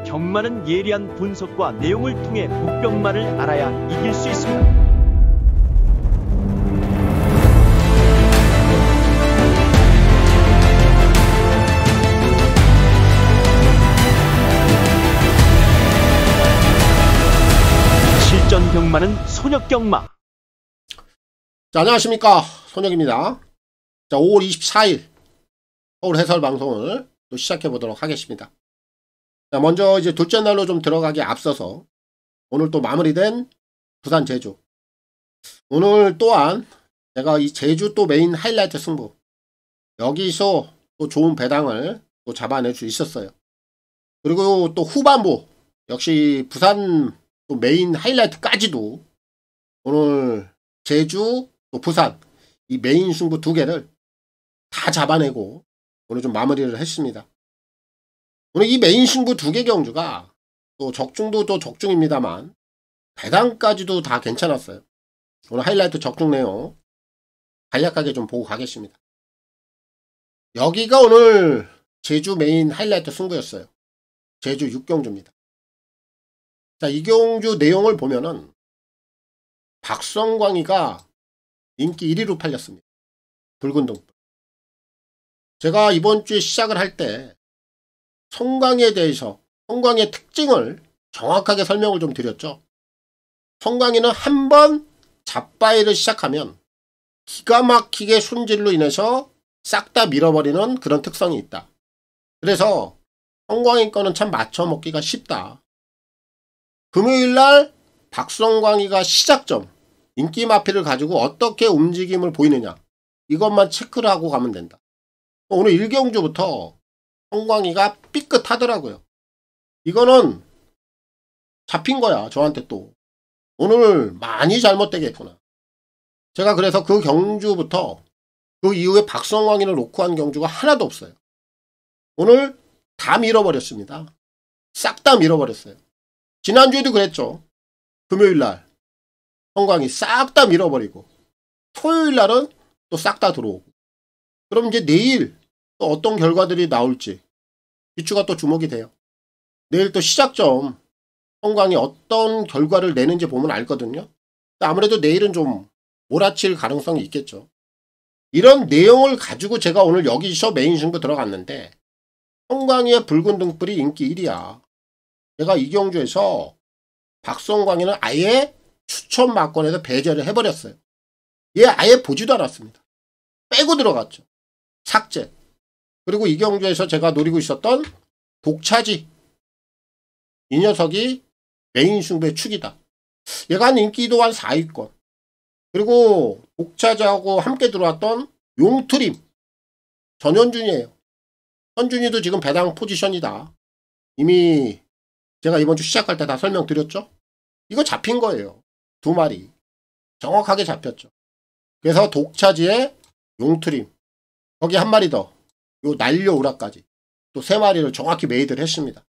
경마는 예리한 분석과 내용을 통해 복병마를 알아야 이길 수 있습니다. 실전 경마는 손혁경마. 자, 안녕하십니까, 손혁입니다. 자, 5월 24일 서울 해설 방송을 또 시작해 보도록 하겠습니다. 자, 먼저 이제 둘째 날로 좀 들어가기 앞서서 오늘 또 마무리된 부산 제주, 오늘 또한 제가 이 제주 또 메인 하이라이트 승부, 여기서 또 좋은 배당을 또 잡아낼 수 있었어요. 그리고 또 후반부 역시 부산 또 메인 하이라이트까지도 오늘 제주 또 부산 이 메인 승부 두 개를 다 잡아내고 오늘 좀 마무리를 했습니다. 오늘 이 메인 승부 두 개 경주가 또 적중도 또 적중입니다만 배당까지도 다 괜찮았어요. 오늘 하이라이트 적중 내용 간략하게 좀 보고 가겠습니다. 여기가 오늘 제주 메인 하이라이트 승부였어요. 제주 6경주입니다. 자, 이 경주 내용을 보면은 박성광이가 인기 1위로 팔렸습니다. 붉은 등불. 제가 이번 주에 시작을 할 때 성광에 대해서, 성광의 특징을 정확하게 설명을 좀 드렸죠. 성광이는 한번 잡바이를 시작하면 기가 막히게 손질로 인해서 싹 다 밀어버리는 그런 특성이 있다. 그래서 성광이 거는 참 맞춰먹기가 쉽다. 금요일날 박성광이가 시작점, 인기 마피를 가지고 어떻게 움직임을 보이느냐, 이것만 체크를 하고 가면 된다. 오늘 1경주부터 성광이가 삐끗하더라고요. 이거는 잡힌 거야, 저한테 또. 오늘 많이 잘못되겠구나. 제가 그래서 그 경주부터 그 이후에 박성광이를 놓고 한 경주가 하나도 없어요. 오늘 다 밀어버렸습니다. 싹 다 밀어버렸어요. 지난주에도 그랬죠. 금요일날 성광이 싹 다 밀어버리고 토요일날은 또 싹 다 들어오고. 그럼 이제 내일 또 어떤 결과들이 나올지 비추가 또 주목이 돼요. 내일 또 시작점 성광이 어떤 결과를 내는지 보면 알거든요. 아무래도 내일은 좀 몰아칠 가능성이 있겠죠. 이런 내용을 가지고 제가 오늘 여기서 메인 승부 들어갔는데 성광이의 붉은 등불이 인기 1위야. 제가 이 경주에서 박성광이는 아예 추천 막권에서 배제를 해버렸어요. 얘 아예 보지도 않았습니다. 빼고 들어갔죠. 삭제. 그리고 이 경주에서 제가 노리고 있었던 독차지, 이 녀석이 메인 승부의 축이다. 얘가 한 인기도 한 4위권. 그리고 독차지하고 함께 들어왔던 용트림 전현준이에요. 현준이도 지금 배당 포지션이다. 이미 제가 이번 주 시작할 때 다 설명드렸죠. 이거 잡힌 거예요. 두 마리 정확하게 잡혔죠. 그래서 독차지에 용트림, 거기 한 마리 더, 요 날려오라까지 또 세 마리를 정확히 메이드를 했습니다.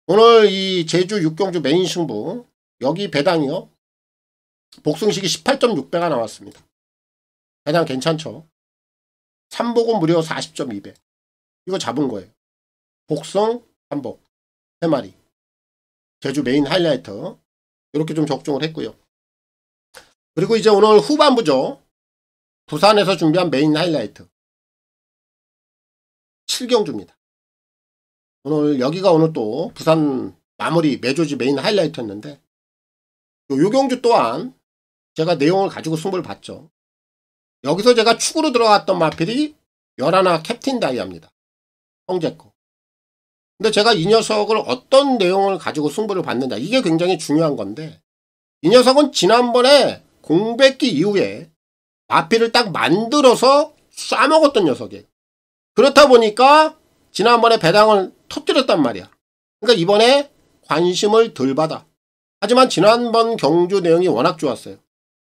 오늘 이 제주 6경주 메인 승부, 여기 배당이요, 복승식이 18.6배가 나왔습니다. 배당 괜찮죠. 3복은 무려 40.2배. 이거 잡은 거예요. 복성 3복 3마리, 제주 메인 하이라이트 이렇게 좀 적중을 했고요. 그리고 이제 오늘 후반부죠. 부산에서 준비한 메인 하이라이트 7경주입니다. 오늘 여기가 오늘 또 부산 마무리 매조지 메인 하이라이트였는데, 요 경주 또한 제가 내용을 가지고 승부를 봤죠. 여기서 제가 축으로 들어갔던 마필이 열하나 캡틴 다이아입니다. 형제거. 근데 제가 이 녀석을 어떤 내용을 가지고 승부를 받는다, 이게 굉장히 중요한 건데, 이 녀석은 지난번에 공백기 이후에 마필을 딱 만들어서 쏴먹었던 녀석이에요. 그렇다 보니까 지난번에 배당을 터뜨렸단 말이야. 그러니까 이번에 관심을 덜 받아. 하지만 지난번 경주 내용이 워낙 좋았어요.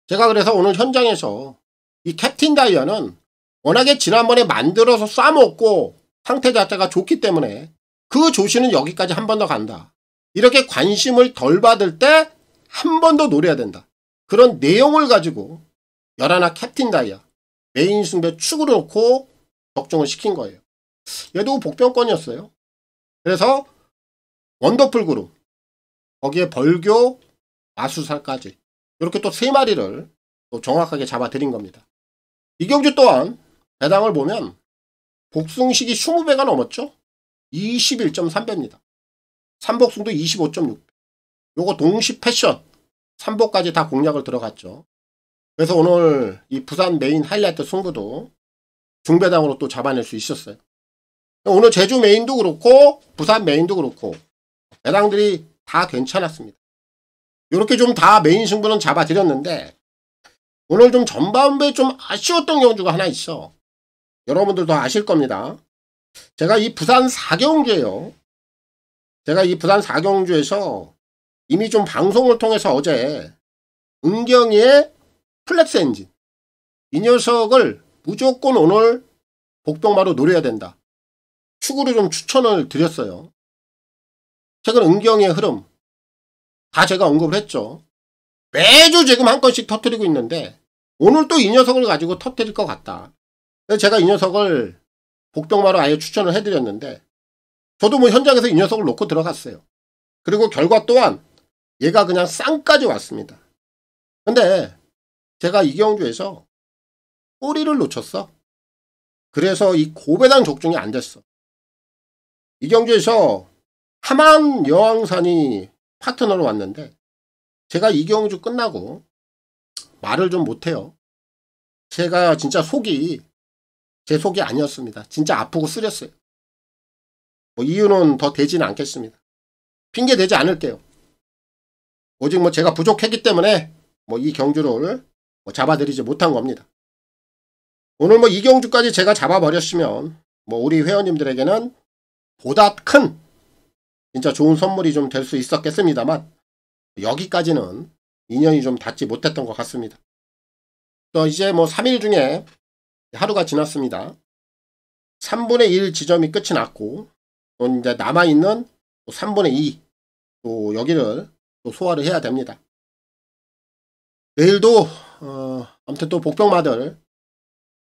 제가 그래서 오늘 현장에서 이 캡틴 다이아는 워낙에 지난번에 만들어서 쏴먹고 상태 자체가 좋기 때문에 그 조시는 여기까지 한 번 더 간다. 이렇게 관심을 덜 받을 때 한 번 더 노려야 된다. 그런 내용을 가지고 열하나 캡틴 다이아 메인 승배 축으로 놓고 적중을 시킨 거예요. 얘도 복병권이었어요. 그래서 원더풀 그룹, 거기에 벌교, 마수살까지 이렇게 또 3마리를 또 정확하게 잡아드린 겁니다. 이 경주 또한 배당을 보면 복숭식이 20배가 넘었죠. 21.3배입니다. 삼복숭도 25.6배. 요거 동시 패션 3복까지 다 공략을 들어갔죠. 그래서 오늘 이 부산 메인 하이라이트 승부도 중배당으로 또 잡아낼 수 있었어요. 오늘 제주 메인도 그렇고 부산 메인도 그렇고 배당들이 다 괜찮았습니다. 이렇게 좀 다 메인 승부는 잡아드렸는데 오늘 좀 전반부에 좀 아쉬웠던 경주가 하나 있어. 여러분들도 아실 겁니다. 제가 이 부산 4경주예요. 제가 이 부산 4경주에서 이미 좀 방송을 통해서 어제 은경이의 플렉스 엔진 이 녀석을 무조건 오늘 복병마로 노려야 된다. 축으로 좀 추천을 드렸어요. 최근 은경이의 흐름 다 제가 언급을 했죠. 매주 지금 한 건씩 터뜨리고 있는데 오늘 또 이 녀석을 가지고 터뜨릴 것 같다. 그래서 제가 이 녀석을 복병마로 아예 추천을 해드렸는데 저도 뭐 현장에서 이 녀석을 놓고 들어갔어요. 그리고 결과 또한 얘가 그냥 쌍까지 왔습니다. 근데 제가 이 경주에서 꼬리를 놓쳤어. 그래서 이 고배당 적중이 안 됐어. 이 경주에서 하만 여왕산이 파트너로 왔는데 제가 이 경주 끝나고 말을 좀 못해요. 제가 진짜 제 속이 아니었습니다. 진짜 아프고 쓰렸어요. 뭐 이유는 더 되지는 않겠습니다. 핑계 대지 않을게요. 오직 뭐 제가 부족했기 때문에 뭐 이 경주를 뭐 잡아드리지 못한 겁니다. 오늘 뭐 이 경주까지 제가 잡아버렸으면 뭐 우리 회원님들에게는 보다 큰 진짜 좋은 선물이 좀 될 수 있었겠습니다만 여기까지는 인연이 좀 닿지 못했던 것 같습니다. 또 이제 뭐 3일 중에 하루가 지났습니다. 3분의 1 지점이 끝이 났고 또 이제 남아있는 3분의 2 또 여기를 또 소화를 해야 됩니다. 내일도 아무튼 또 복병마들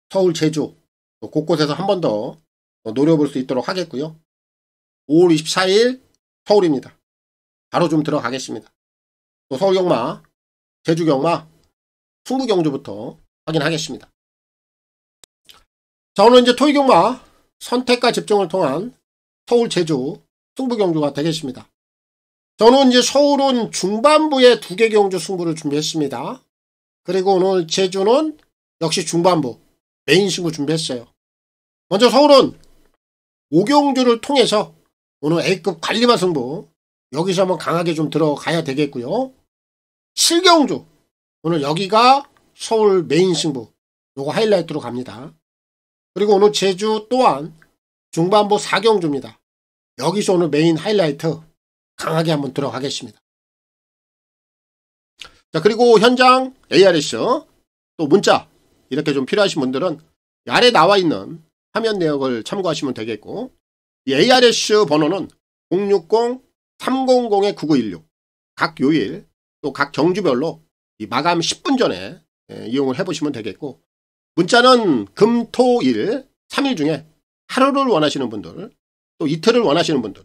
서울 제주 또 곳곳에서 한 번 더 노려볼 수 있도록 하겠고요. 5월 24일 서울입니다. 바로 좀 들어가겠습니다. 또 서울경마, 제주경마, 충북경주부터 확인하겠습니다. 자, 오늘 이제 토요경마 선택과 집중을 통한 서울, 제주, 승부경주가 되겠습니다. 저는 이제 서울은 중반부에 2개 경주 승부를 준비했습니다. 그리고 오늘 제주는 역시 중반부 메인 승부 준비했어요. 먼저 서울은 5경주를 통해서 오늘 A급 관리마 승부 여기서 한번 강하게 좀 들어가야 되겠고요. 7경주 오늘 여기가 서울 메인 승부 요거 하이라이트로 갑니다. 그리고 오늘 제주 또한 중반부 4경주입니다. 여기서 오늘 메인 하이라이트 강하게 한번 들어가겠습니다. 자, 그리고 현장 ARS 또 문자 이렇게 좀 필요하신 분들은 아래 나와 있는 화면 내역을 참고하시면 되겠고 이 ARS 번호는 060-300-9916 각 요일 또 각 경주별로 이 마감 10분 전에 이용을 해보시면 되겠고 문자는 금, 토, 일 3일 중에 하루를 원하시는 분들 또 이틀을 원하시는 분들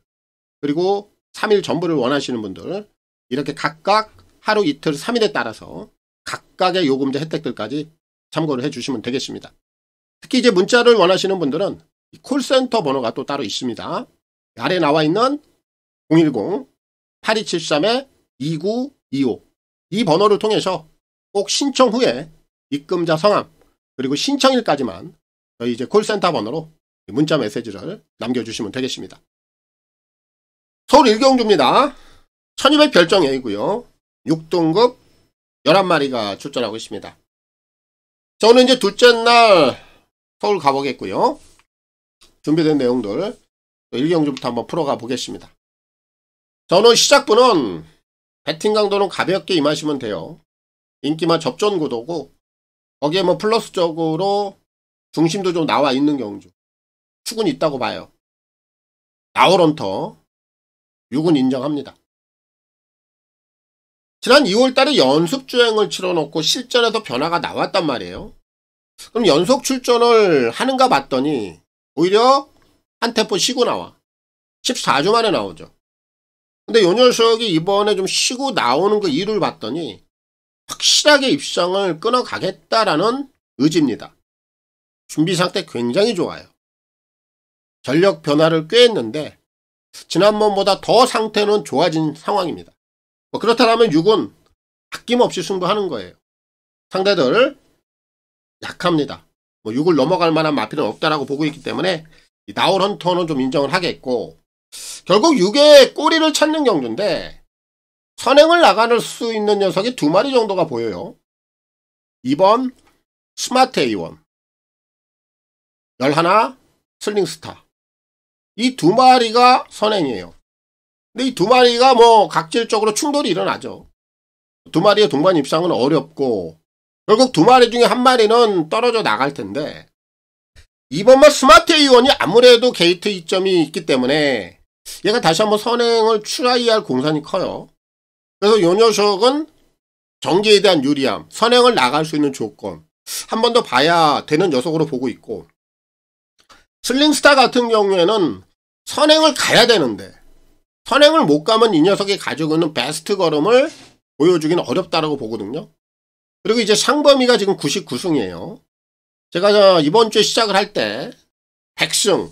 그리고 3일 전부를 원하시는 분들 이렇게 각각 하루 이틀 3일에 따라서 각각의 요금제 혜택들까지 참고를 해주시면 되겠습니다. 특히 이제 문자를 원하시는 분들은 콜센터 번호가 또 따로 있습니다. 아래 나와 있는 010-8273-2925 이 번호를 통해서 꼭 신청 후에 입금자 성함 그리고 신청일까지만 저희 이제 콜센터 번호로 문자 메시지를 남겨주시면 되겠습니다. 서울 1경주입니다. 1200 별정 A고요. 6등급 11마리가 출전하고 있습니다. 저는 이제 둘째 날 서울 가보겠고요. 준비된 내용들 1경주부터 한번 풀어가 보겠습니다. 저는 시작부는 배팅 강도는 가볍게 임하시면 돼요. 인기만 접전 구도고 거기에 뭐 플러스적으로 중심도 좀 나와 있는 경주 축은 있다고 봐요. 나홀언터 6은 인정합니다. 지난 2월달에 연습주행을 치러놓고 실전에서 변화가 나왔단 말이에요. 그럼 연속 출전을 하는가 봤더니 오히려 한 템포 쉬고 나와 14주 만에 나오죠. 근데 요 녀석이 이번에 좀 쉬고 나오는 그 이유를 봤더니 확실하게 입성을 끊어가겠다라는 의지입니다. 준비 상태 굉장히 좋아요. 전력 변화를 꽤 했는데 지난번보다 더 상태는 좋아진 상황입니다. 그렇다면 6은 아낌없이 승부하는 거예요. 상대들 약합니다. 6을 넘어갈 만한 마필은 없다라고 보고 있기 때문에 나올 헌터는 좀 인정을 하겠고, 결국 6의 꼬리를 찾는 경주인데 선행을 나갈 수 있는 녀석이 2마리 정도가 보여요. 2번 스마트 A1, 11 슬링스타. 이 2마리가 선행이에요. 근데 이 2마리가 뭐 각질적으로 충돌이 일어나죠. 2마리의 동반 입상은 어렵고 결국 2마리 중에 1마리는 떨어져 나갈 텐데, 이번만 스마트 A1이 아무래도 게이트 이점이 있기 때문에 얘가 다시 한번 선행을 트라이할 공산이 커요. 그래서 이 녀석은 전기에 대한 유리함, 선행을 나갈 수 있는 조건 한 번 더 봐야 되는 녀석으로 보고 있고, 슬링스타 같은 경우에는 선행을 가야 되는데 선행을 못 가면 이 녀석이 가지고 있는 베스트 걸음을 보여주기는 어렵다라고 보거든요. 그리고 이제 상범위가 지금 99승이에요. 제가 이번 주에 시작을 할 때 100승,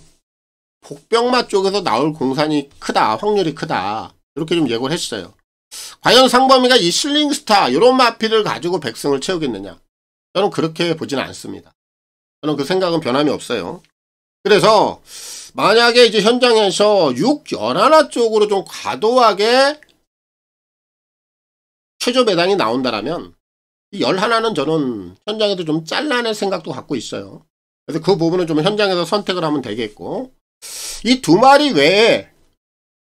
복병마 쪽에서 나올 공산이 크다, 확률이 크다, 이렇게 좀 예고를 했어요. 과연 상범위가 이 슬링스타 이런 마필을 가지고 100승을 채우겠느냐? 저는 그렇게 보지는 않습니다. 저는 그 생각은 변함이 없어요. 그래서 만약에 이제 현장에서 6, 11 쪽으로 좀 과도하게 최저 배당이 나온다라면 이 11는 저는 현장에서 좀 잘라낼 생각도 갖고 있어요. 그래서 그 부분은 좀 현장에서 선택을 하면 되겠고, 이 2마리 외에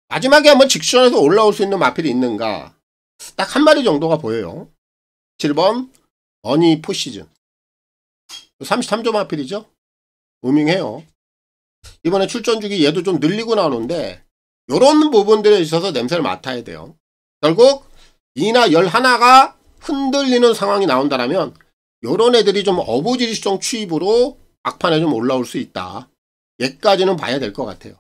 마지막에 한번 직선에서 올라올 수 있는 마필이 있는가? 딱 1마리 정도가 보여요. 7번 머니 포시즌. 33조 마필이죠. 무밍해요. 이번에 출전 주기 얘도 좀 늘리고 나오는데 요런 부분들에 있어서 냄새를 맡아야 돼요. 결국 2나 11가 흔들리는 상황이 나온다면 요런 애들이 좀 어부지리성 추입으로 막판에 좀 올라올 수 있다. 얘까지는 봐야 될 것 같아요.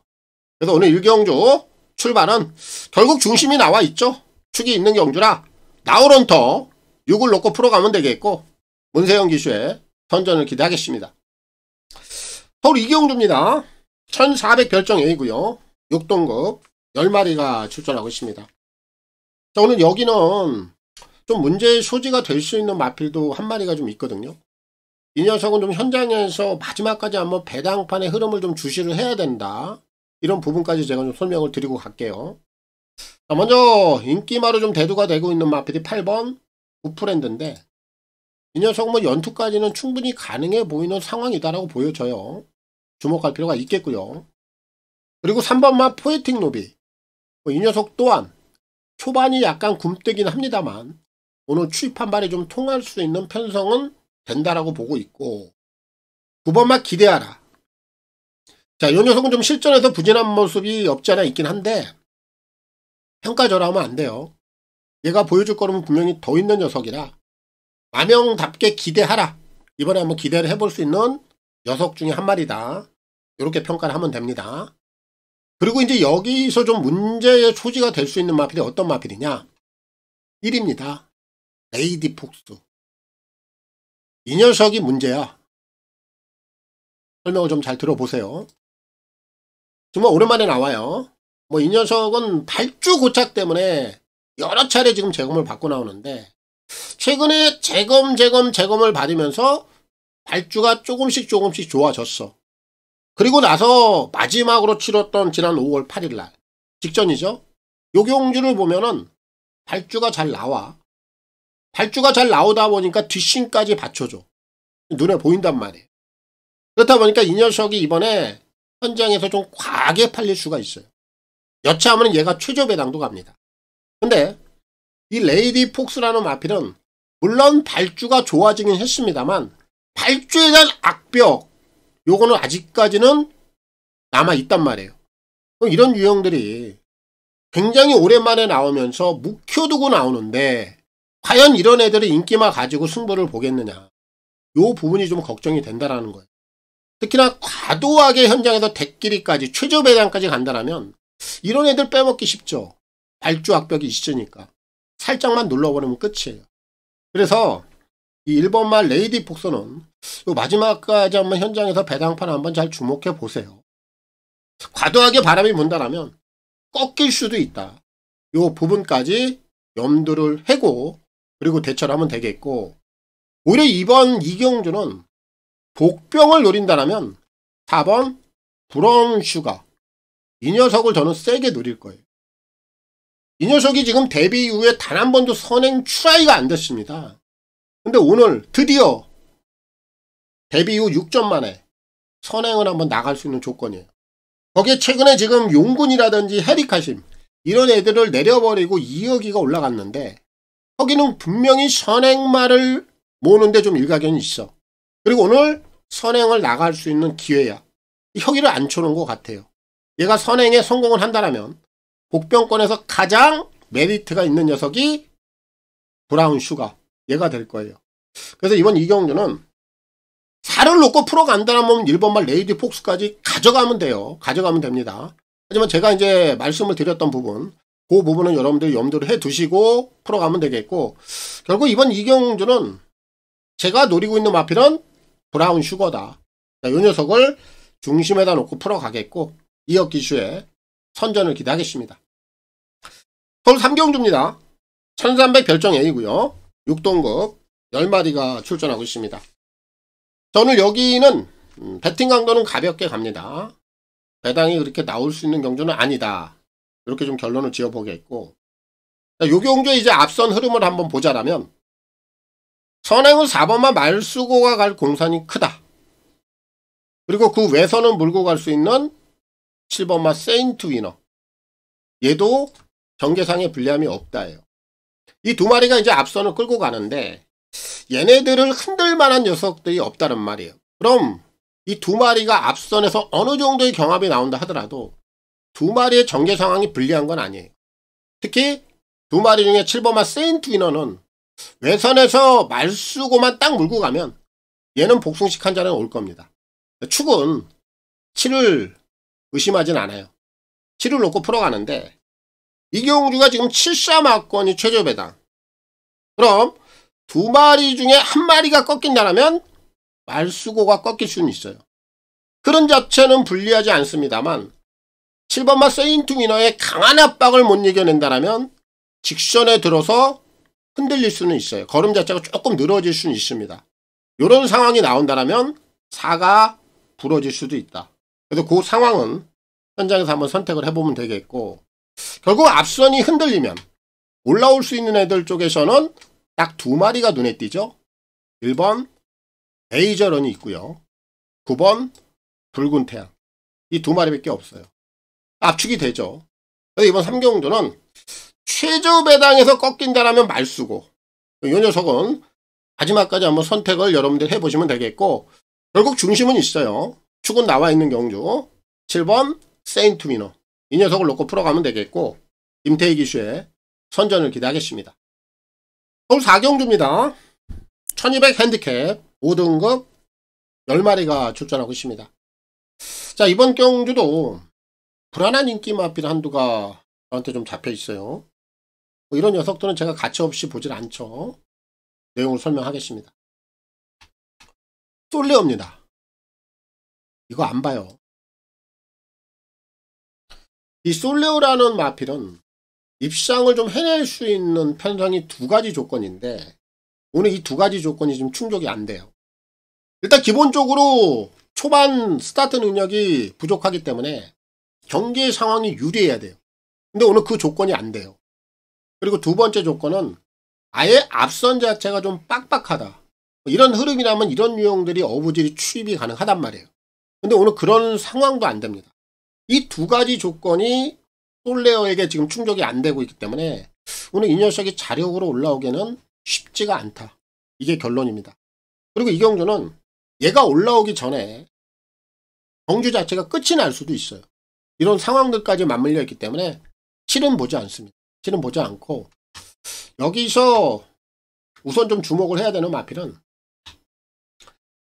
그래서 오늘 1경주 출발은 결국 중심이 나와 있죠. 축이 있는 경주라 나올 헌터 6을 놓고 풀어가면 되겠고, 문세영 기수의 선전을 기대하겠습니다. 서울 2경주입니다. 1400 별정 A고요. 6동급 10마리가 출전하고 있습니다. 자, 오늘 여기는 좀 문제의 소지가 될 수 있는 마필도 1마리가 좀 있거든요. 이 녀석은 좀 현장에서 마지막까지 한번 배당판의 흐름을 좀 주시를 해야 된다. 이런 부분까지 제가 좀 설명을 드리고 갈게요. 자, 먼저 인기마로 좀 대두가 되고 있는 마필이 8번 우프랜드인데, 이 녀석은 뭐 연투까지는 충분히 가능해 보이는 상황이다라고 보여져요. 주목할 필요가 있겠고요. 그리고 3번마 포에틱 노비. 이 녀석 또한 초반이 약간 굼뜨긴 합니다만 오늘 추입 한 발이 좀 통할 수 있는 편성은 된다라고 보고 있고, 9번마 기대하라. 자, 이 녀석은 좀 실전에서 부진한 모습이 없지 않아 있긴 한데 평가절하하면 안 돼요. 얘가 보여줄 거는 분명히 더 있는 녀석이라 마명답게 기대하라. 이번에 한번 기대를 해볼 수 있는 녀석 중에 1마리다. 이렇게 평가를 하면 됩니다. 그리고 이제 여기서 좀 문제의 소지가 될 수 있는 마필이 어떤 마필이냐? 1입니다. 레이디 폭스. 이 녀석이 문제야. 설명을 좀 잘 들어보세요. 정말 오랜만에 나와요. 뭐 이 녀석은 발주 고착 때문에 여러 차례 지금 재검을 받고 나오는데, 최근에 재검을 받으면서 발주가 조금씩 좋아졌어. 그리고 나서 마지막으로 치렀던 지난 5월 8일날 직전이죠. 요 경주를 보면은 발주가 잘 나와. 발주가 잘 나오다 보니까 뒷심까지 받쳐줘. 눈에 보인단 말이에요. 그렇다 보니까 이 녀석이 이번에 현장에서 좀 과하게 팔릴 수가 있어요. 여차하면 얘가 최저 배당도 갑니다. 근데 이 레이디 폭스라는 마필은 물론 발주가 좋아지긴 했습니다만 발주에 대한 악벽, 요거는 아직까지는 남아있단 말이에요. 이런 유형들이 굉장히 오랜만에 나오면서 묵혀두고 나오는데 과연 이런 애들이 인기만 가지고 승부를 보겠느냐, 요 부분이 좀 걱정이 된다라는 거예요. 특히나 과도하게 현장에서 대끼리까지 최저 배당까지 간다라면 이런 애들 빼먹기 쉽죠. 발주악벽이 있으니까 살짝만 눌러버리면 끝이에요. 그래서 이 1번말 레이디 폭스는 마지막까지 한번 현장에서 배당판 한번 잘 주목해 보세요. 과도하게 바람이 분다라면 꺾일 수도 있다. 요 부분까지 염두를 해고 그리고 대처를 하면 되겠고, 오히려 2번 이경주는 복병을 노린다라면 4번 브라운 슈가, 이 녀석을 저는 세게 노릴 거예요. 이 녀석이 지금 데뷔 이후에 단 한 번도 선행 트라이가 안 됐습니다. 근데 오늘 드디어 데뷔 이후 6전 만에 선행을 한번 나갈 수 있는 조건이에요. 거기에 최근에 지금 용군이라든지 헤리카심 이런 애들을 내려버리고 2억이가 올라갔는데 거기는 분명히 선행말을 모으는데 좀 일가견이 있어. 그리고 오늘 선행을 나갈 수 있는 기회야. 혁이를 안 쳐놓은 것 같아요. 얘가 선행에 성공을 한다면 복병권에서 가장 메리트가 있는 녀석이 브라운 슈가, 얘가 될 거예요. 그래서 이번 이경주는 4를 놓고 풀어간다면 1번말 레이디 폭스까지 가져가면 돼요. 가져가면 됩니다. 하지만 제가 이제 말씀을 드렸던 부분, 그 부분은 여러분들이 염두를 해 두시고 풀어가면 되겠고, 결국 이번 이경주는 제가 노리고 있는 마필은 브라운 슈거다. 이 녀석을 중심에다 놓고 풀어가겠고, 2억 기수에 선전을 기대하겠습니다. 서울 3경주입니다. 1300 별정 A고요. 6동급 10마리가 출전하고 있습니다. 자, 오늘 여기는 배팅 강도는 가볍게 갑니다. 배당이 그렇게 나올 수 있는 경주는 아니다. 이렇게 좀 결론을 지어보겠고, 요 경주에 이제 앞선 흐름을 한번 보자라면 선행은 4번만 말수고가 갈 공산이 크다. 그리고 그 외선은 물고 갈 수 있는 7번마 세인트 위너, 얘도 경계상에 불리함이 없다예요. 이 두 마리가 이제 앞선을 끌고 가는데 얘네들을 흔들 만한 녀석들이 없다는 말이에요. 그럼 이 두 마리가 앞선에서 어느 정도의 경합이 나온다 하더라도 두 마리의 전개 상황이 불리한 건 아니에요. 특히 두 마리 중에 7번마 세인트 위너는 외선에서 말수고만 딱 물고 가면 얘는 복숭식 한 잔에 올 겁니다. 축은 7을 의심하진 않아요. 7을 놓고 풀어가는데 이경주가 지금 7사 막권이 최저 배당. 그럼 두 마리 중에 한 마리가 꺾인다면 말수고가 꺾일 수는 있어요. 그런 자체는 불리하지 않습니다만 7번마 세인트 위너의 강한 압박을 못 이겨낸다면 직선에 들어서 흔들릴 수는 있어요. 걸음 자체가 조금 늘어질 수는 있습니다. 이런 상황이 나온다면 4가 부러질 수도 있다. 그래서 그 상황은 현장에서 한번 선택을 해보면 되겠고, 결국 앞선이 흔들리면 올라올 수 있는 애들 쪽에서는 딱 두 마리가 눈에 띄죠. 1번 베이저런이 있고요. 9번 붉은 태양. 이 두 마리밖에 없어요. 압축이 되죠. 그래서 이번 3경주는 최저 배당에서 꺾인다라면 말수고, 이 녀석은 마지막까지 한번 선택을 여러분들 해보시면 되겠고, 결국 중심은 있어요. 축은 나와 있는 경주 7번 세인트 위너, 이 녀석을 놓고 풀어가면 되겠고, 김태희 기수의 선전을 기대하겠습니다. 서울 4경주입니다. 1200 핸디캡 5등급 10마리가 출전하고 있습니다. 자, 이번 경주도 불안한 인기 마필 한두가 저한테 좀 잡혀 있어요. 이런 녀석들은 제가 가차없이 보질 않죠. 내용을 설명하겠습니다. 솔레오입니다. 이거 안 봐요. 이 솔레오라는 마필은 입상을 좀 해낼 수 있는 편성이 두 가지 조건인데 오늘 이 두 가지 조건이 좀 충족이 안 돼요. 일단 기본적으로 초반 스타트 능력이 부족하기 때문에 경기 상황이 유리해야 돼요. 근데 오늘 그 조건이 안 돼요. 그리고 두 번째 조건은 아예 앞선 자체가 좀 빡빡하다. 이런 흐름이라면 이런 유형들이 어부질이 추입이 가능하단 말이에요. 근데 오늘 그런 상황도 안 됩니다. 이 두 가지 조건이 솔레어에게 지금 충족이 안 되고 있기 때문에 오늘 이 녀석이 자력으로 올라오기는 쉽지가 않다. 이게 결론입니다. 그리고 이 경주는 얘가 올라오기 전에 경주 자체가 끝이 날 수도 있어요. 이런 상황들까지 맞물려 있기 때문에 7은 보지 않습니다. 7은 보지 않고 여기서 우선 좀 주목을 해야 되는 마필은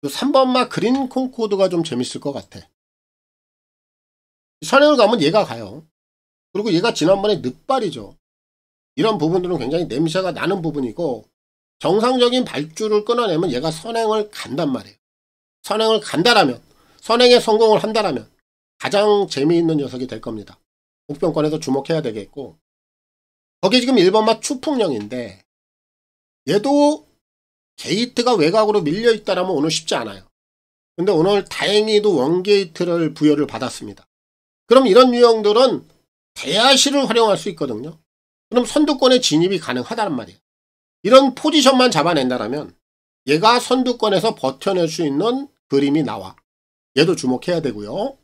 3번마 그린 콩코드가 좀 재밌을 것 같아. 선행을 가면 얘가 가요. 그리고 얘가 지난번에 늦발이죠. 이런 부분들은 굉장히 냄새가 나는 부분이고 정상적인 발주를 끊어내면 얘가 선행을 간단 말이에요. 선행을 간다라면, 선행에 성공을 한다라면 가장 재미있는 녀석이 될 겁니다. 복병권에서 주목해야 되겠고, 거기 지금 1번마 추풍령인데 얘도 게이트가 외곽으로 밀려있다라면 오늘 쉽지 않아요. 근데 오늘 다행히도 원게이트를 부여를 받았습니다. 그럼 이런 유형들은 대야시를 활용할 수 있거든요. 그럼 선두권에 진입이 가능하다는 말이에요. 이런 포지션만 잡아낸다라면 얘가 선두권에서 버텨낼 수 있는 그림이 나와. 얘도 주목해야 되고요.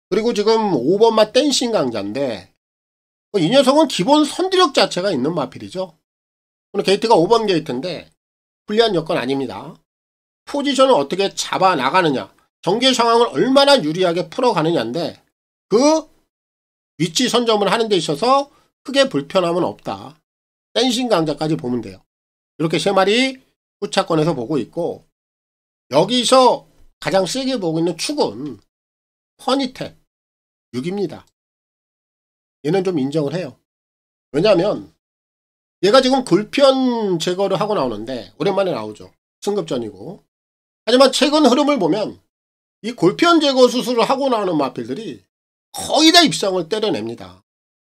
그리고 지금 5번마 댄싱 강자인데 이 녀석은 기본 선두력 자체가 있는 마필이죠. 오늘 게이트가 5번 게이트인데 불리한 여건 아닙니다. 포지션을 어떻게 잡아 나가느냐, 전개 상황을 얼마나 유리하게 풀어가느냐인데 그 위치 선점을 하는 데 있어서 크게 불편함은 없다. 댄싱 강자까지 보면 돼요. 이렇게 세 마리 후차권에서 보고 있고, 여기서 가장 세게 보고 있는 축은 허니탭 6입니다. 얘는 좀 인정을 해요. 왜냐하면 얘가 지금 골편 제거를 하고 나오는데 오랜만에 나오죠. 승급전이고. 하지만 최근 흐름을 보면 이 골편 제거 수술을 하고 나오는 마필들이 거의 다 입상을 때려냅니다.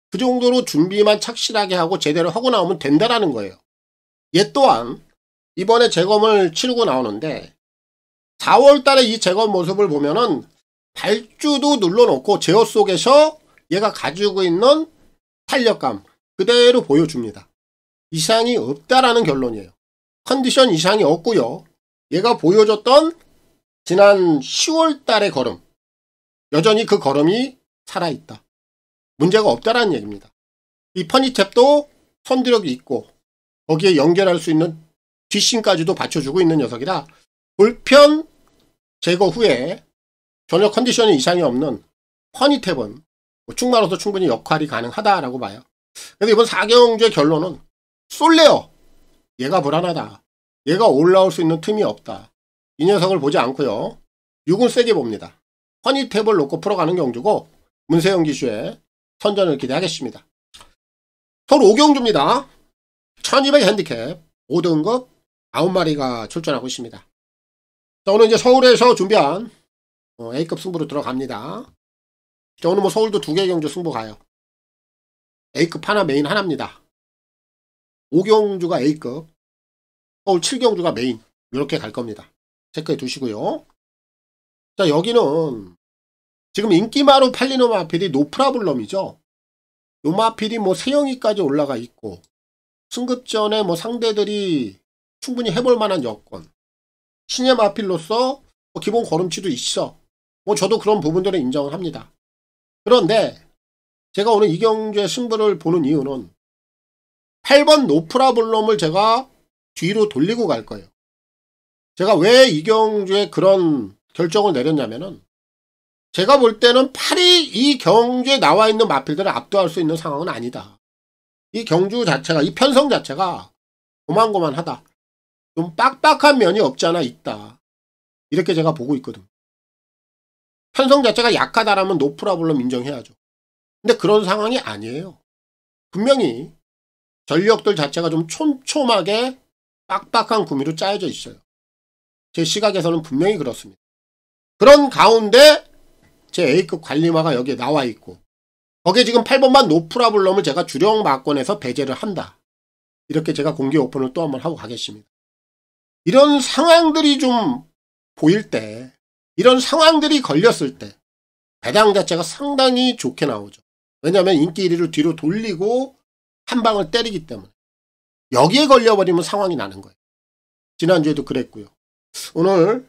그 정도로 준비만 착실하게 하고 제대로 하고 나오면 된다라는 거예요. 얘 또한 이번에 재검을 치르고 나오는데 4월달에 이 재검 모습을 보면은 발주도 눌러놓고 제어 속에서 얘가 가지고 있는 탄력감 그대로 보여줍니다. 이상이 없다라는 결론이에요. 컨디션 이상이 없고요. 얘가 보여줬던 지난 10월달의 걸음, 여전히 그 걸음이 살아있다. 문제가 없다라는 얘기입니다. 이 퍼니탭도 선두력이 있고 거기에 연결할 수 있는 뒷심까지도 받쳐주고 있는 녀석이라 골편 제거 후에 전혀 컨디션에 이상이 없는 퍼니탭은 충마로서 충분히 역할이 가능하다라고 봐요. 그래서 이번 4경주의 결론은 솔레어, 얘가 불안하다. 얘가 올라올 수 있는 틈이 없다. 이 녀석을 보지 않고요. 6은 세게 봅니다. 허니탭을 놓고 풀어가는 경주고 문세영 기수의 선전을 기대하겠습니다. 서울 5경주입니다. 1200 핸디캡 5등급 9마리가 출전하고 있습니다. 자, 오늘 이제 서울에서 준비한 A급 승부로 들어갑니다. 자, 오늘 뭐 서울도 2개 경주 승부 가요. A급 하나, 메인 하나입니다. 5경주가 A급, 서울 7경주가 메인, 이렇게 갈 겁니다. 체크해 두시고요. 자, 여기는 지금 인기마로 팔리는 마필이 노프라블럼이죠. 요 마필이 뭐 세영이까지 올라가 있고 승급전에 뭐 상대들이 충분히 해볼 만한 여건, 신의 마필로서 뭐 기본 걸음치도 있어. 뭐 저도 그런 부분들을 인정을 합니다. 그런데 제가 오늘 이 경주의 승부를 보는 이유는 8번 노프라블럼을 제가 뒤로 돌리고 갈 거예요. 제가 왜 이 경주에 그런 결정을 내렸냐면은 제가 볼 때는 8이 이 경주에 나와 있는 마필들을 압도할 수 있는 상황은 아니다. 이 경주 자체가, 이 편성 자체가 고만고만하다. 좀 빡빡한 면이 없지 않아 있다. 이렇게 제가 보고 있거든. 편성 자체가 약하다라면 노프라블럼 인정해야죠. 근데 그런 상황이 아니에요. 분명히 전력들 자체가 좀 촘촘하게 빡빡한 구미로 짜여져 있어요. 제 시각에서는 분명히 그렇습니다. 그런 가운데 제 A급 관리마가 여기에 나와 있고 거기에 지금 8번만 노프라블럼을 제가 주력 마권에서 배제를 한다. 이렇게 제가 공개 오픈을 또 한번 하고 가겠습니다. 이런 상황들이 좀 보일 때, 이런 상황들이 걸렸을 때 배당 자체가 상당히 좋게 나오죠. 왜냐하면 인기 1위를 뒤로 돌리고 한 방을 때리기 때문에 여기에 걸려버리면 상황이 나는 거예요. 지난주에도 그랬고요. 오늘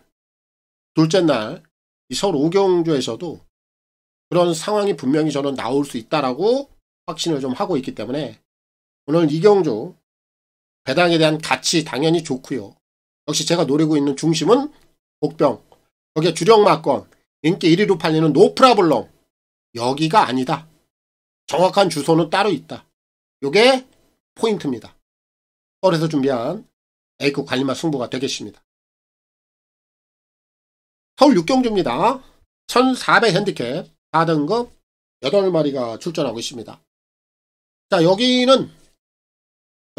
둘째 날 이 서울 5경주에서도 그런 상황이 분명히 저는 나올 수 있다라고 확신을 좀 하고 있기 때문에 오늘 2경주 배당에 대한 가치 당연히 좋고요. 역시 제가 노리고 있는 중심은 복병, 거기에 주력 마권, 인기 1위로 팔리는 노프라블럼, 여기가 아니다. 정확한 주소는 따로 있다. 요게 포인트입니다. 서울에서 준비한 A급 관리마 승부가 되겠습니다. 서울 6경주입니다. 1400 핸디캡 4등급 8마리가 출전하고 있습니다. 자, 여기는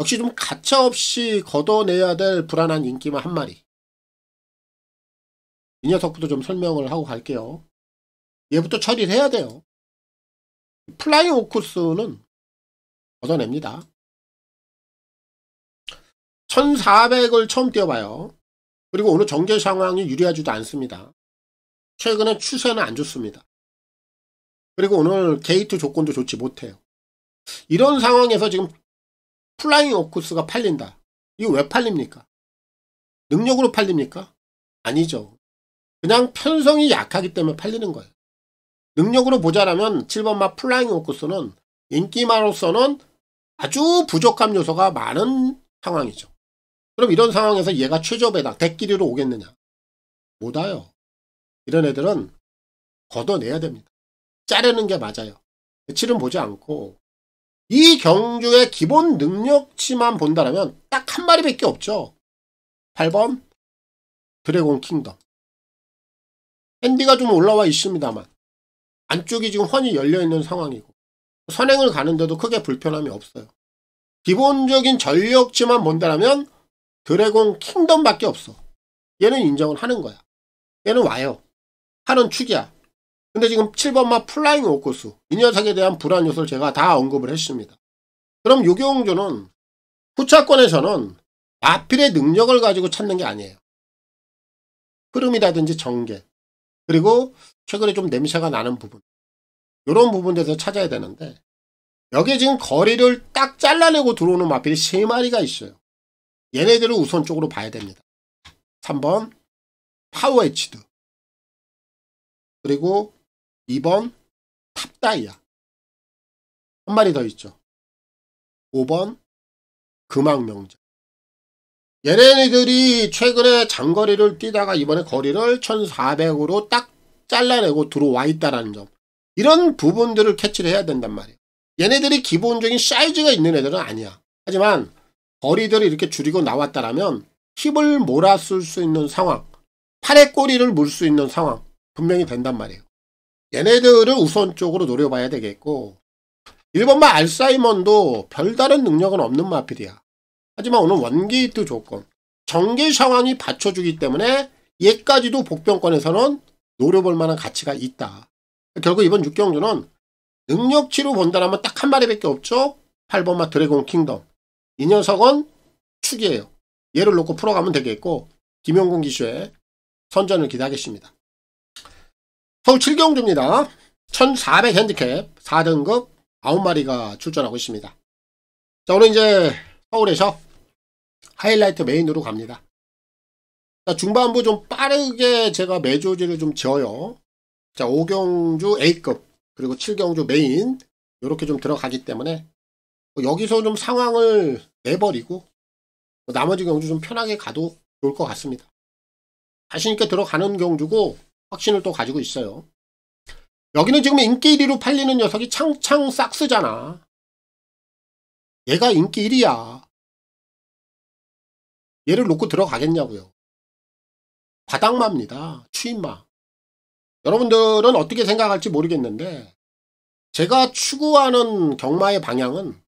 역시 좀 가차없이 걷어내야 될 불안한 인기마 한 마리. 이 녀석부터 좀 설명을 하고 갈게요. 얘부터 처리를 해야 돼요. 플라잉 오쿠스는 걷어냅니다. 1400을 처음 띄워봐요. 그리고 오늘 전개 상황이 유리하지도 않습니다. 최근에 추세는 안 좋습니다. 그리고 오늘 게이트 조건도 좋지 못해요. 이런 상황에서 지금 플라잉 오쿠스가 팔린다. 이거 왜 팔립니까? 능력으로 팔립니까? 아니죠. 그냥 편성이 약하기 때문에 팔리는 거예요. 능력으로 보자라면 7번마 플라잉 오쿠스는 인기마로서는 아주 부족한 요소가 많은 상황이죠. 그럼 이런 상황에서 얘가 최저 배당, 대끼리로 오겠느냐? 못 와요. 이런 애들은 걷어내야 됩니다. 자르는 게 맞아요. 며칠은 보지 않고 이 경주의 기본 능력치만 본다면 딱 한 마리밖에 없죠. 8번 드래곤 킹덤. 핸디가 좀 올라와 있습니다만 안쪽이 지금 훤히 열려있는 상황이고 선행을 가는데도 크게 불편함이 없어요. 기본적인 전력치만 본다면 드래곤 킹덤밖에 없어. 얘는 인정을 하는 거야. 얘는 와요. 하는 축이야. 근데 지금 7번마 플라잉 오쿠스 이 녀석에 대한 불안 요소를 제가 다 언급을 했습니다. 그럼 요경주는 후차권에서는 마필의 능력을 가지고 찾는 게 아니에요. 흐름이라든지 전개 그리고 최근에 좀 냄새가 나는 부분 이런 부분에서 찾아야 되는데 여기에 지금 거리를 딱 잘라내고 들어오는 마필이 3마리가 있어요. 얘네들을 우선적으로 봐야 됩니다. 3번 파워 에치드 그리고 2번 탑다이아 한 마리 더 있죠. 5번 금왕명자. 얘네들이 최근에 장거리를 뛰다가 이번에 거리를 1400으로 딱 잘라내고 들어와 있다는 점 이런 부분들을 캐치를 해야 된단 말이에요. 얘네들이 기본적인 사이즈가 있는 애들은 아니야. 하지만 거리들을 이렇게 줄이고 나왔다라면 힙을 몰았을 수 있는 상황 팔의 꼬리를 물 수 있는 상황 분명히 된단 말이에요. 얘네들을 우선적으로 노려봐야 되겠고 1번마 알사이먼도 별다른 능력은 없는 마필이야. 하지만 오늘 원게이트 조건 전개 상황이 받쳐주기 때문에 얘까지도 복병권에서는 노려볼 만한 가치가 있다. 결국 이번 6경주는 능력치로 본다면 딱 한 마리밖에 없죠. 8번마 드래곤 킹덤. 이 녀석은 축이에요. 얘를 놓고 풀어가면 되겠고 김용군 기수의 선전을 기대하겠습니다. 서울 7경주입니다. 1400 핸디캡 4등급 9마리가 출전하고 있습니다. 자, 오늘 이제 서울에서 하이라이트 메인으로 갑니다. 자, 중반부 좀 빠르게 제가 매조지를 좀 지어요. 자, 5경주 A급 그리고 7경주 메인 이렇게 좀 들어가기 때문에 여기서 좀 상황을 내버리고 나머지 경주 좀 편하게 가도 좋을 것 같습니다. 자신있게 들어가는 경주고 확신을 또 가지고 있어요. 여기는 지금 인기 1위로 팔리는 녀석이 창창 싹스잖아. 얘가 인기 1위야. 얘를 놓고 들어가겠냐고요. 바닥마입니다. 추임마. 여러분들은 어떻게 생각할지 모르겠는데 제가 추구하는 경마의 방향은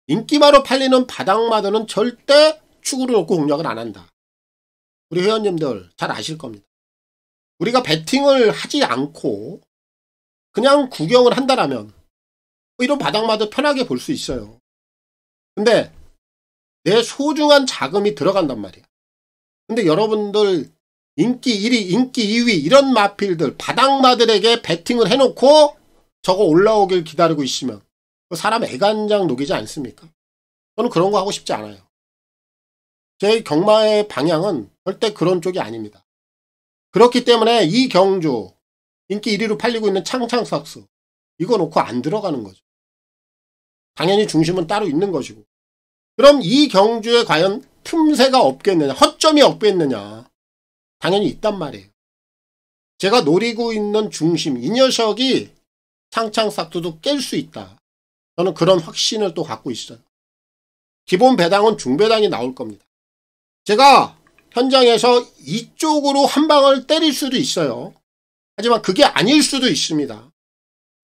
인기마로 팔리는 바닥마들은 절대 축으로 놓고 공략을 안 한다. 우리 회원님들 잘 아실 겁니다. 우리가 배팅을 하지 않고 그냥 구경을 한다라면 이런 바닥마도 편하게 볼 수 있어요. 근데 내 소중한 자금이 들어간단 말이야. 근데 여러분들 인기 1위, 인기 2위 이런 마필들 바닥마들에게 배팅을 해놓고 저거 올라오길 기다리고 있으면 사람 애간장 녹이지 않습니까? 저는 그런 거 하고 싶지 않아요. 제 경마의 방향은 절대 그런 쪽이 아닙니다. 그렇기 때문에 이 경주 인기 1위로 팔리고 있는 창창삭스 이거 놓고 안 들어가는 거죠. 당연히 중심은 따로 있는 것이고 그럼 이 경주에 과연 틈새가 없겠느냐 허점이 없겠느냐 당연히 있단 말이에요. 제가 노리고 있는 중심 이 녀석이 창창삭스도 깰 수 있다. 저는 그런 확신을 또 갖고 있어요. 기본 배당은 중배당이 나올 겁니다. 제가 현장에서 이쪽으로 한 방을 때릴 수도 있어요. 하지만 그게 아닐 수도 있습니다.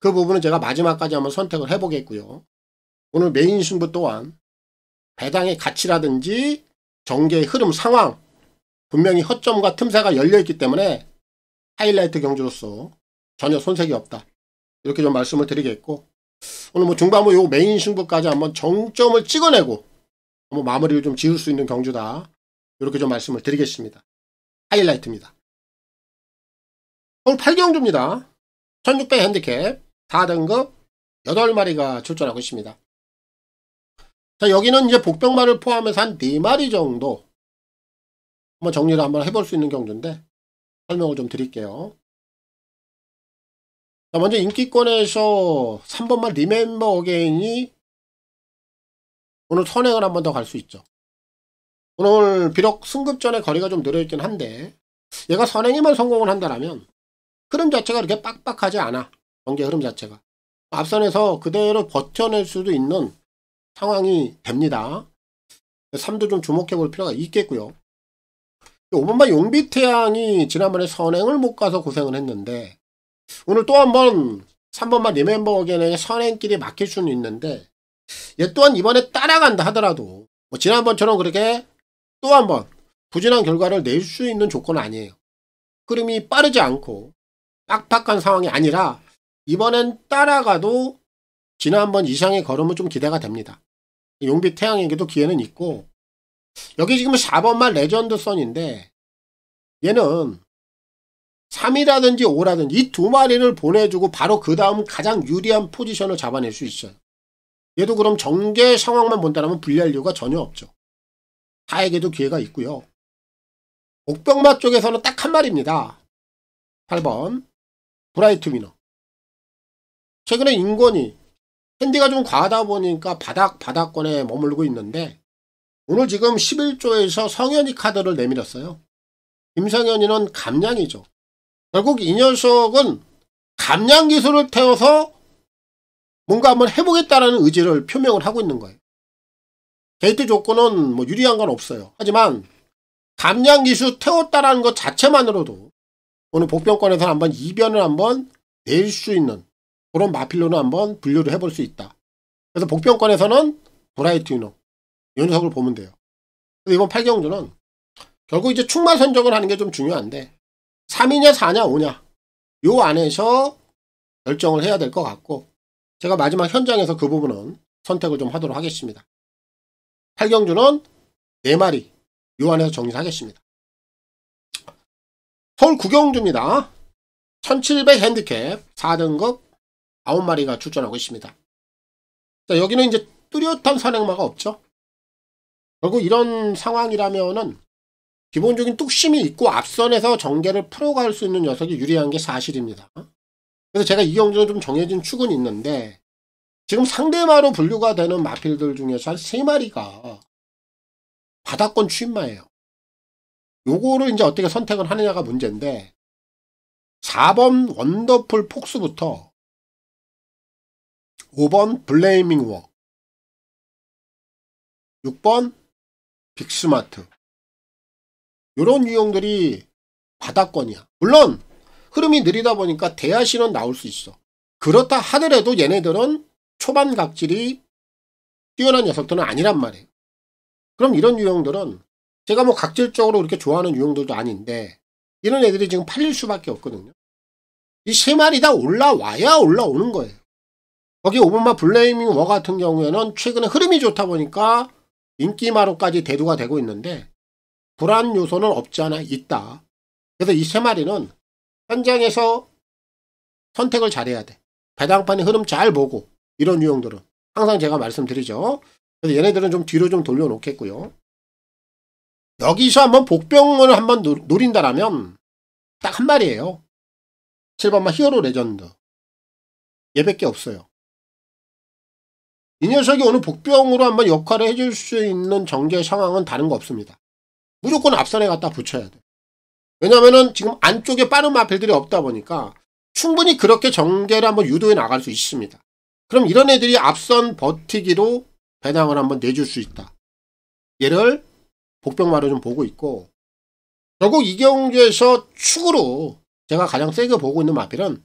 그 부분은 제가 마지막까지 한번 선택을 해보겠고요. 오늘 메인 승부 또한 배당의 가치라든지 전개의 흐름 상황 분명히 허점과 틈새가 열려있기 때문에 하이라이트 경주로서 전혀 손색이 없다. 이렇게 좀 말씀을 드리겠고, 오늘 뭐 중반부 요 메인 승부까지 한번 정점을 찍어내고 한번 마무리를 좀 지을 수 있는 경주다. 이렇게 좀 말씀을 드리겠습니다. 하이라이트입니다. 오늘 8경주입니다. 1600 핸디캡 4등급 8마리가 출전하고 있습니다. 자, 여기는 이제 복병마를 포함해서 한 4마리 정도 한번 정리를 한번 해볼 수 있는 경주인데 설명을 좀 드릴게요. 자, 먼저 인기권에서 3번만 리멤버 어게인이 오늘 선행을 한번 더 갈 수 있죠. 오늘 비록 승급전의 거리가 좀 늘어있긴 한데 얘가 선행에만 성공을 한다면 흐름 자체가 그렇게 빡빡하지 않아. 경기 흐름 자체가 앞선에서 그대로 버텨낼 수도 있는 상황이 됩니다. 3도 좀 주목해 볼 필요가 있겠고요. 5번마 용비태양이 지난번에 선행을 못 가서 고생을 했는데 오늘 또 한번 3번마 리멤버 어게인의 선행길이 막힐 수는 있는데 얘 또한 이번에 따라간다 하더라도 뭐 지난번처럼 그렇게 또 한번 부진한 결과를 낼 수 있는 조건은 아니에요. 흐름이 빠르지 않고 빡빡한 상황이 아니라 이번엔 따라가도 지난번 이상의 걸음은 좀 기대가 됩니다. 용비태양에게도 기회는 있고, 여기 지금 4번만 레전드 선인데 얘는 3이라든지 5라든지 이 두 마리를 보내주고 바로 그 다음 가장 유리한 포지션을 잡아낼 수 있어요. 얘도 그럼 정계 상황만 본다면 불리할 이유가 전혀 없죠. 다에게도 기회가 있고요. 옥병마 쪽에서는 딱 한 마리입니다. 8번 브라이트 위너. 최근에 인권이 핸디가 좀 과하다 보니까 바닥권에 머물고 있는데 오늘 지금 11조에서 성현이 카드를 내밀었어요. 김성현이는 감량이죠. 결국 이 녀석은 감량 기술을 태워서 뭔가 한번 해보겠다라는 의지를 표명을 하고 있는 거예요. 게이트 조건은 뭐 유리한 건 없어요. 하지만 감량 기술 태웠다라는 것 자체만으로도 오늘 복병권에서 한번 이변을 한번 낼 수 있는 그런 마필로는 한번 분류를 해볼 수 있다. 그래서 복병권에서는 브라이트 위너 이 녀석을 보면 돼요. 이번 8경주는 결국 이제 충마 선정을 하는 게 좀 중요한데 3이냐 4냐 5냐 요 안에서 결정을 해야 될 것 같고 제가 마지막 현장에서 그 부분은 선택을 좀 하도록 하겠습니다. 8경주는 4마리 요 안에서 정리하겠습니다. 서울 9경주입니다. 1700 핸디캡 4등급 9마리가 출전하고 있습니다. 자, 여기는 이제 뚜렷한 선행마가 없죠. 결국 이런 상황이라면은 기본적인 뚝심이 있고 앞선에서 전개를 풀어갈 수 있는 녀석이 유리한 게 사실입니다. 그래서 제가 이 경주는 좀 정해진 축은 있는데 지금 상대마로 분류가 되는 마필들 중에서 한 3마리가 바닥권 추임마예요. 요거를 이제 어떻게 선택을 하느냐가 문제인데 4번 원더풀 폭스부터 5번 블레이밍 워 6번 빅스마트 요런 유형들이 바닥권이야. 물론 흐름이 느리다 보니까 대하시는 나올 수 있어. 그렇다 하더라도 얘네들은 초반 각질이 뛰어난 녀석들은 아니란 말이에요. 그럼 이런 유형들은 제가 뭐 각질적으로 그렇게 좋아하는 유형들도 아닌데 이런 애들이 지금 팔릴 수밖에 없거든요. 이 3마리 다 올라와야 올라오는 거예요. 거기 5번마 블레이밍 워 같은 경우에는 최근에 흐름이 좋다 보니까 인기마로까지 대두가 되고 있는데 불안 요소는 없지 않아 있다. 그래서 이 3마리는 현장에서 선택을 잘해야 돼. 배당판의 흐름 잘 보고 이런 유형들은 항상 제가 말씀드리죠. 그래서 얘네들은 좀 뒤로 좀 돌려놓겠고요. 여기서 한번 복병을 한번 노린다라면 딱 한 마리예요. 7번마 히어로 레전드. 얘밖에 없어요. 이 녀석이 오늘 복병으로 한번 역할을 해줄 수 있는 전개 상황은 다른 거 없습니다. 무조건 앞선에 갖다 붙여야 돼. 왜냐면은 지금 안쪽에 빠른 마필들이 없다 보니까 충분히 그렇게 전개를 한번 유도해 나갈 수 있습니다. 그럼 이런 애들이 앞선 버티기로 배당을 한번 내줄 수 있다. 얘를 복병마로 좀 보고 있고 결국 이 경주에서 축으로 제가 가장 세게 보고 있는 마필은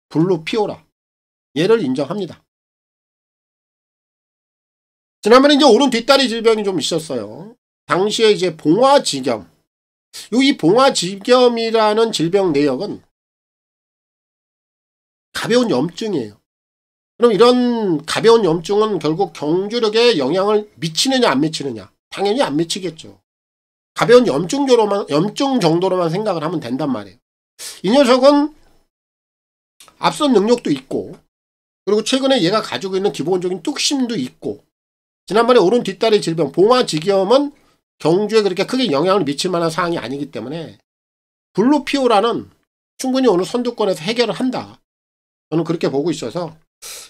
블루 피오라. 얘를 인정합니다. 지난번에 이제 오른 뒷다리 질병이 좀 있었어요. 당시에 이제 봉화지겸. 이 봉화지겸이라는 질병 내역은 가벼운 염증이에요. 그럼 이런 가벼운 염증은 결국 경주력에 영향을 미치느냐 안 미치느냐? 당연히 안 미치겠죠. 가벼운 염증 정도로만 생각을 하면 된단 말이에요. 이 녀석은 앞선 능력도 있고, 그리고 최근에 얘가 가지고 있는 기본적인 뚝심도 있고, 지난번에 오른 뒷다리 질병 봉화지겸은 경주에 그렇게 크게 영향을 미칠 만한 사항이 아니기 때문에 블루피오라는 충분히 오늘 선두권에서 해결을 한다. 저는 그렇게 보고 있어서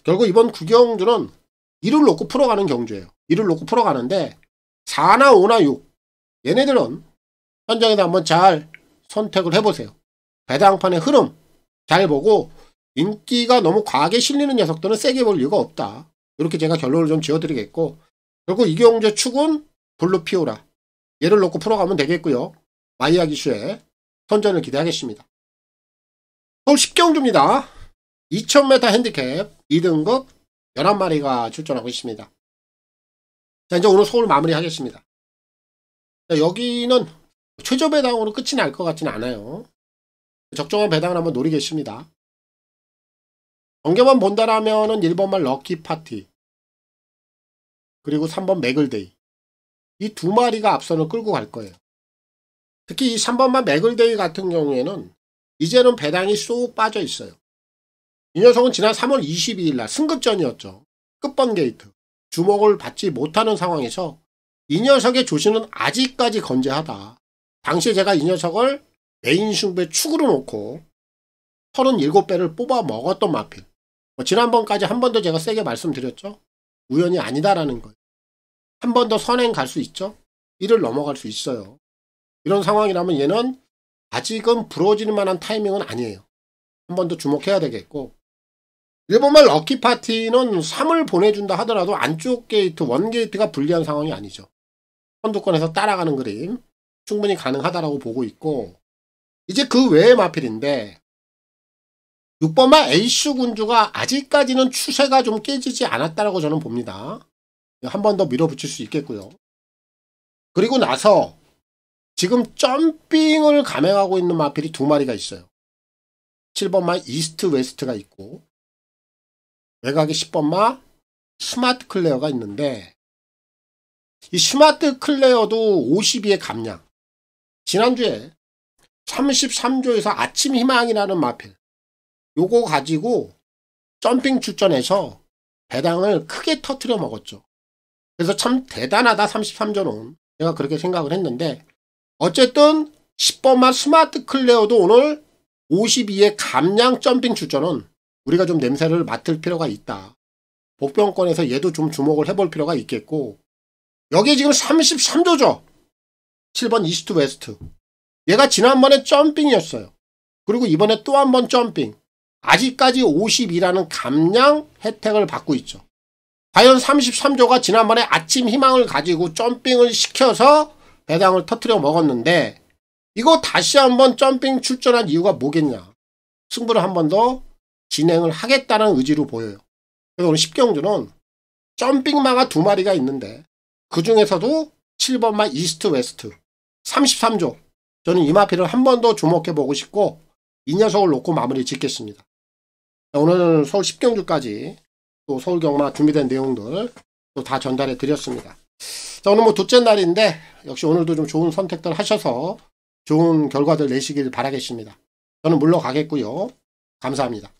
결국 이번 구경주는 1을 놓고 풀어가는 경주예요. 1을 놓고 풀어가는데 4나 5나 6 얘네들은 현장에서 한번 잘 선택을 해보세요. 배당판의 흐름 잘 보고 인기가 너무 과하게 실리는 녀석들은 세게 볼 이유가 없다. 이렇게 제가 결론을 좀 지어드리겠고, 결국 이경주 축은 블루피오라 얘를 놓고 풀어가면 되겠고요. 마이야기 슈의 선전을 기대하겠습니다. 서울 10경주입니다. 2000m 핸디캡 2등급 11마리가 출전하고 있습니다. 자, 이제 오늘 서울 마무리하겠습니다. 자, 여기는 최저 배당으로 끝이 날 것 같지는 않아요. 적정한 배당을 한번 노리겠습니다. 경계만 본다라면은 1번말 럭키 파티, 그리고 3번 맥을데이, 이 두 마리가 앞선을 끌고 갈 거예요. 특히 이 3번만 맥을데이 같은 경우에는 이제는 배당이 쏙 빠져 있어요. 이 녀석은 지난 3월 22일 날 승급전이었죠. 끝번 게이트. 주목을 받지 못하는 상황에서 이 녀석의 조시는 아직까지 건재하다. 당시에 제가 이 녀석을 메인 승부에 축으로 놓고 37배를 뽑아 먹었던 마필. 지난번까지 한 번 더 제가 세게 말씀드렸죠. 우연이 아니다라는 거예요. 한 번 더 선행 갈 수 있죠. 1을 넘어갈 수 있어요. 이런 상황이라면 얘는 아직은 부러질 만한 타이밍은 아니에요. 한 번 더 주목해야 되겠고, 1번말 럭키 파티는 3을 보내준다 하더라도 안쪽 게이트, 원 게이트가 불리한 상황이 아니죠. 선두권에서 따라가는 그림 충분히 가능하다라고 보고 있고, 이제 그 외의 마필인데 6번말 에이스 군주가 아직까지는 추세가 좀 깨지지 않았다라고 저는 봅니다. 한 번 더 밀어붙일 수 있겠고요. 그리고 나서 지금 점핑을 감행하고 있는 마필이 두 마리가 있어요. 7번마 이스트 웨스트가 있고, 외곽에 10번마 스마트 클레어가 있는데, 이 스마트 클레어도 52의 감량. 지난주에 33조에서 아침 희망이라는 마필, 요거 가지고 점핑 출전해서 배당을 크게 터트려 먹었죠. 그래서 참 대단하다 33조는. 제가 그렇게 생각을 했는데, 어쨌든 10번만 스마트 클레어도 오늘 52의 감량 점핑 출전은 우리가 좀 냄새를 맡을 필요가 있다. 복병권에서 얘도 좀 주목을 해볼 필요가 있겠고, 여기에 지금 33조죠. 7번 이스트 웨스트. 얘가 지난번에 점핑이었어요. 그리고 이번에 또 한 번 점핑. 아직까지 52라는 감량 혜택을 받고 있죠. 과연 33조가 지난번에 아침 희망을 가지고 점핑을 시켜서 배당을 터트려 먹었는데, 이거 다시 한번 점핑 출전한 이유가 뭐겠냐. 승부를 한 번 더 진행을 하겠다는 의지로 보여요. 그래서 오늘 10경주는 점핑마가 두 마리가 있는데, 그 중에서도 7번마 이스트 웨스트 33조. 저는 이 마필을 한 번 더 주목해 보고 싶고, 이 녀석을 놓고 마무리 짓겠습니다. 오늘 서울 10경주까지 또 서울 경마 준비된 내용들 또 다 전달해 드렸습니다. 자, 오늘 둘째 날인데 역시 오늘도 좀 좋은 선택들 하셔서 좋은 결과들 내시길 바라겠습니다. 저는 물러가겠고요. 감사합니다.